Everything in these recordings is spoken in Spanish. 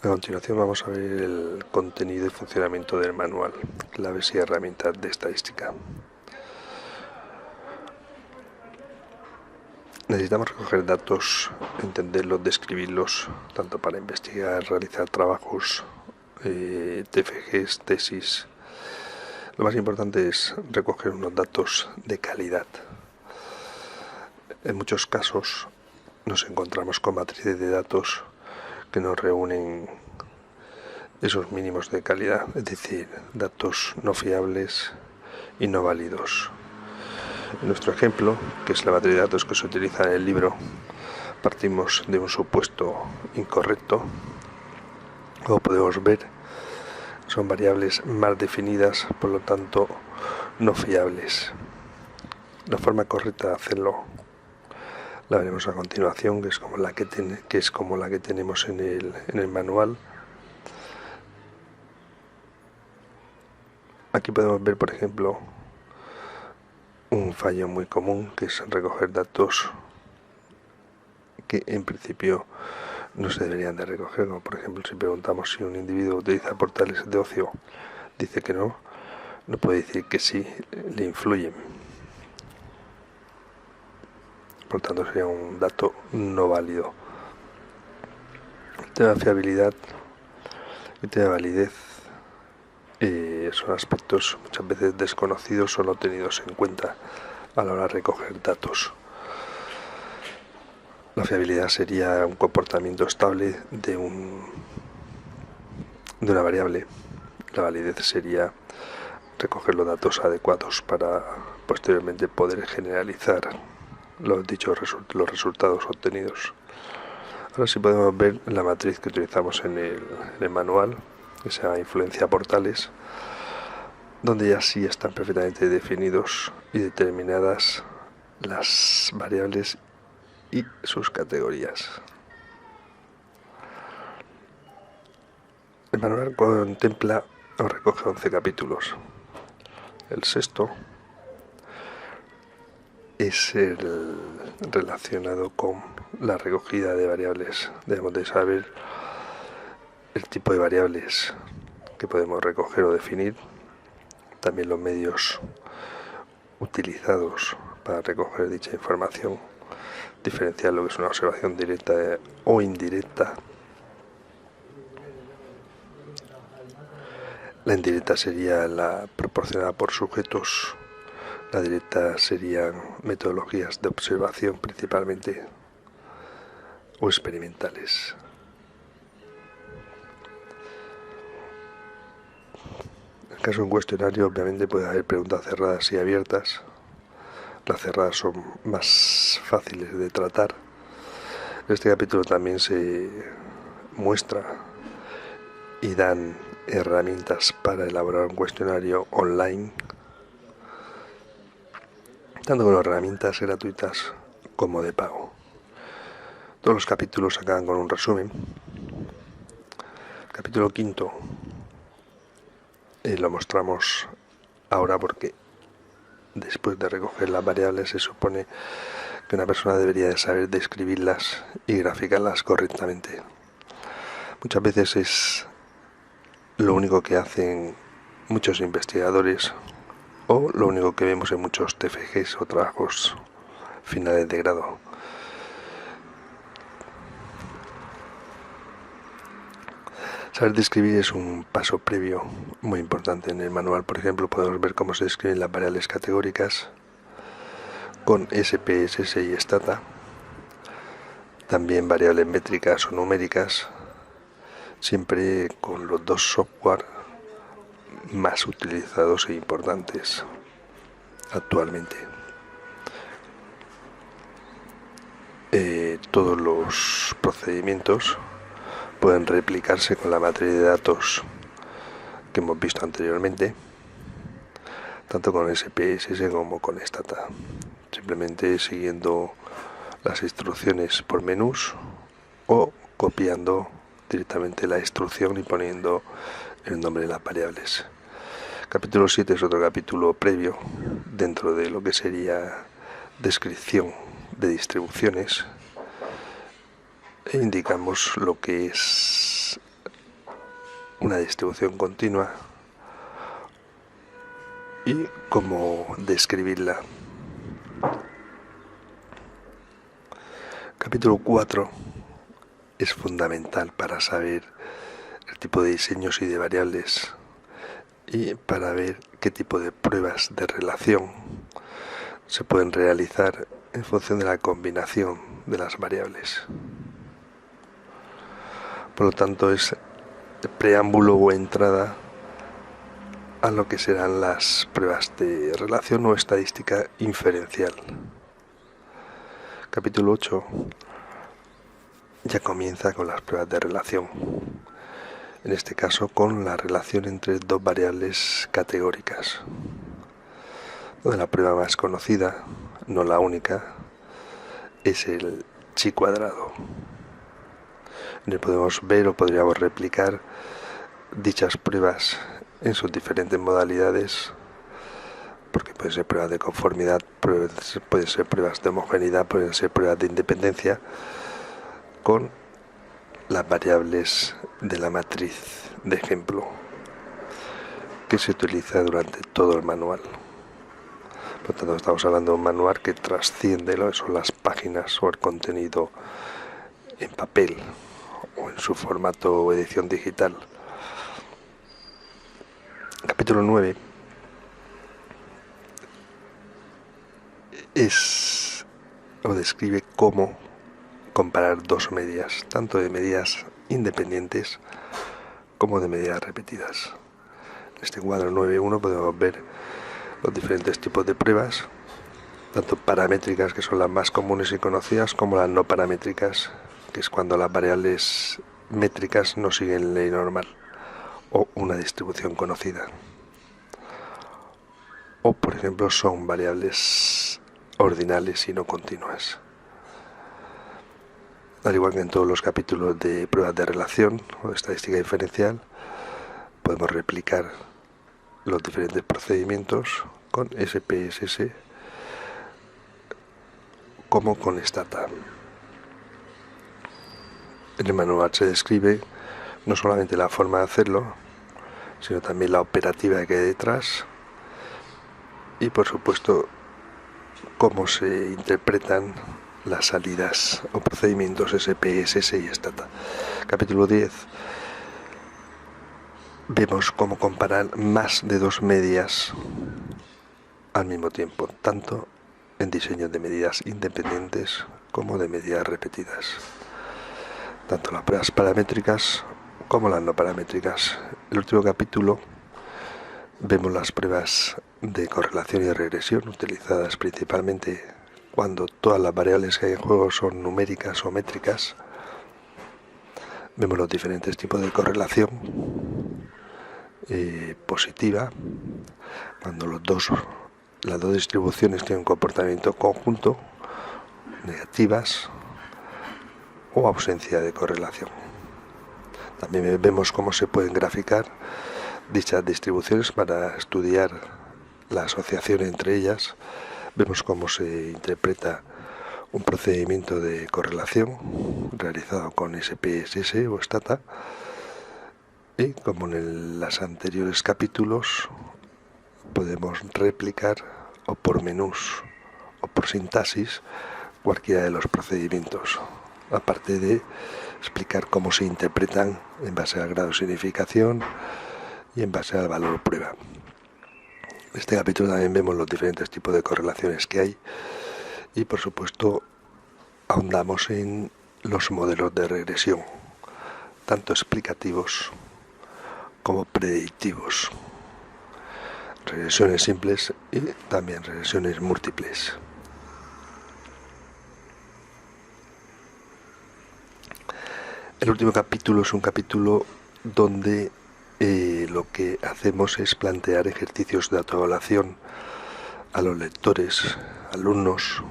A continuación vamos a ver el contenido y funcionamiento del manual, claves y herramientas de estadística. Necesitamos recoger datos, entenderlos, describirlos, tanto para investigar, realizar trabajos, TFGs, tesis. Lo más importante es recoger unos datos de calidad. En muchos casos nos encontramos con matrices de datos que nos reúnen esos mínimos de calidad, es decir, datos no fiables y no válidos. En nuestro ejemplo, que es la matriz de datos que se utiliza en el libro, partimos de un supuesto incorrecto. Como podemos ver, son variables mal definidas, por lo tanto no fiables. La forma correcta de hacerlo la veremos a continuación, que es como la que tenemos en el manual. Aquí podemos ver, por ejemplo, un fallo muy común, que es recoger datos que en principio no se deberían de recoger, como por ejemplo si preguntamos si un individuo utiliza portales de ocio, dice que no puede decir que sí, le influyen. Por tanto sería un dato no válido. El tema de fiabilidad y el tema de validez son aspectos muchas veces desconocidos o no tenidos en cuenta a la hora de recoger datos. La fiabilidad sería un comportamiento estable de una variable. La validez sería recoger los datos adecuados para posteriormente poder generalizar los resultados obtenidos. Ahora sí podemos ver la matriz que utilizamos en el manual, que se llama influencia portales, donde ya sí están perfectamente definidos y determinadas las variables y sus categorías. El manual contempla o recoge 11 capítulos. El sexto es el relacionado con la recogida de variables. Debemos de saber el tipo de variables que podemos recoger o definir, también los medios utilizados para recoger dicha información, diferenciar lo que es una observación directa o indirecta. La indirecta sería la proporcionada por sujetos, la directa serían metodologías de observación principalmente o experimentales. En el caso de un cuestionario, obviamente puede haber preguntas cerradas y abiertas. Las cerradas son más fáciles de tratar. En este capítulo también se muestra y dan herramientas para elaborar un cuestionario online, tanto con herramientas gratuitas como de pago. Todos los capítulos acaban con un resumen. El capítulo quinto lo mostramos ahora porque después de recoger las variables se supone que una persona debería de saber describirlas y graficarlas correctamente. Muchas veces es lo único que hacen muchos investigadores o lo único que vemos en muchos TFGs o trabajos finales de grado. Saber describir es un paso previo muy importante. En el manual, por ejemplo, podemos ver cómo se describen las variables categóricas con SPSS y Stata, también variables métricas o numéricas, siempre con los dos software más utilizados e importantes actualmente. Todos los procedimientos pueden replicarse con la matriz de datos que hemos visto anteriormente, tanto con SPSS como con Stata, simplemente siguiendo las instrucciones por menús o copiando directamente la instrucción y poniendo el nombre de las variables. Capítulo 7 es otro capítulo previo dentro de lo que sería descripción de distribuciones e indicamos lo que es una distribución continua y cómo describirla. Capítulo 4 es fundamental para saber el tipo de diseños y de variables y para ver qué tipo de pruebas de relación se pueden realizar en función de la combinación de las variables. Por lo tanto, es el preámbulo o entrada a lo que serán las pruebas de relación o estadística inferencial. Capítulo 8 ya comienza con las pruebas de relación, en este caso con la relación entre dos variables categóricas, donde la prueba más conocida, no la única, es el chi cuadrado. En él podemos ver o podríamos replicar dichas pruebas en sus diferentes modalidades, porque pueden ser pruebas de conformidad, pueden ser pruebas de homogeneidad, pueden ser pruebas de independencia, con las variables de la matriz de ejemplo que se utiliza durante todo el manual. Por lo tanto, estamos hablando de un manual que trasciende lo que son las páginas o el contenido en papel o en su formato o edición digital. Capítulo 9 es o describe cómo comparar dos medias, tanto de medidas independientes como de medidas repetidas. En este cuadro 9.1 podemos ver los diferentes tipos de pruebas, tanto paramétricas, que son las más comunes y conocidas, como las no paramétricas, que es cuando las variables métricas no siguen ley normal o una distribución conocida. O, por ejemplo, son variables ordinales y no continuas. Al igual que en todos los capítulos de pruebas de relación o de estadística diferencial, podemos replicar los diferentes procedimientos con SPSS como con Stata. En el manual se describe no solamente la forma de hacerlo, sino también la operativa que hay detrás y, por supuesto, cómo se interpretan las salidas o procedimientos SPSS y Stata. Capítulo 10. Vemos cómo comparar más de dos medias al mismo tiempo, tanto en diseños de medidas independientes como de medidas repetidas, tanto las pruebas paramétricas como las no paramétricas. En el último capítulo vemos las pruebas de correlación y regresión, utilizadas principalmente cuando todas las variables que hay en juego son numéricas o métricas. Vemos los diferentes tipos de correlación positiva, cuando las dos distribuciones tienen un comportamiento conjunto, negativas o ausencia de correlación. También vemos cómo se pueden graficar dichas distribuciones para estudiar la asociación entre ellas. Vemos cómo se interpreta un procedimiento de correlación realizado con SPSS o Stata, y como en los anteriores capítulos podemos replicar o por menús o por sintaxis cualquiera de los procedimientos, aparte de explicar cómo se interpretan en base al grado de significación y en base al valor prueba. En este capítulo también vemos los diferentes tipos de correlaciones que hay y, por supuesto, ahondamos en los modelos de regresión, tanto explicativos como predictivos, regresiones simples y también regresiones múltiples. El último capítulo es un capítulo donde lo que hacemos es plantear ejercicios de autoevaluación a los lectores, alumnos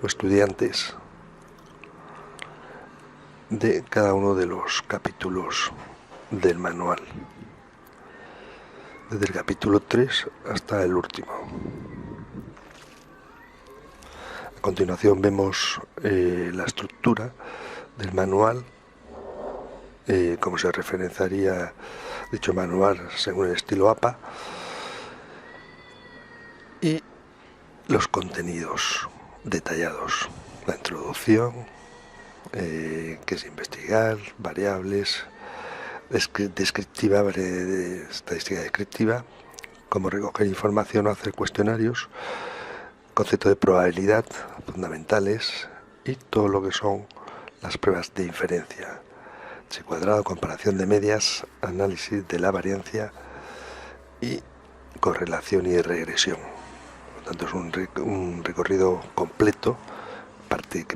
o estudiantes de cada uno de los capítulos del manual, desde el capítulo 3 hasta el último. A continuación vemos la estructura del manual como se referenciaría dicho manual según el estilo APA, y los contenidos detallados, la introducción, que es investigar, variables, descriptiva, estadística descriptiva, cómo recoger información o hacer cuestionarios, concepto de probabilidad, fundamentales, y todo lo que son las pruebas de inferencia, chi cuadrado, comparación de medias, análisis de la variancia y correlación y regresión. Por lo tanto, es un recorrido completo,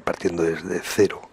partiendo desde cero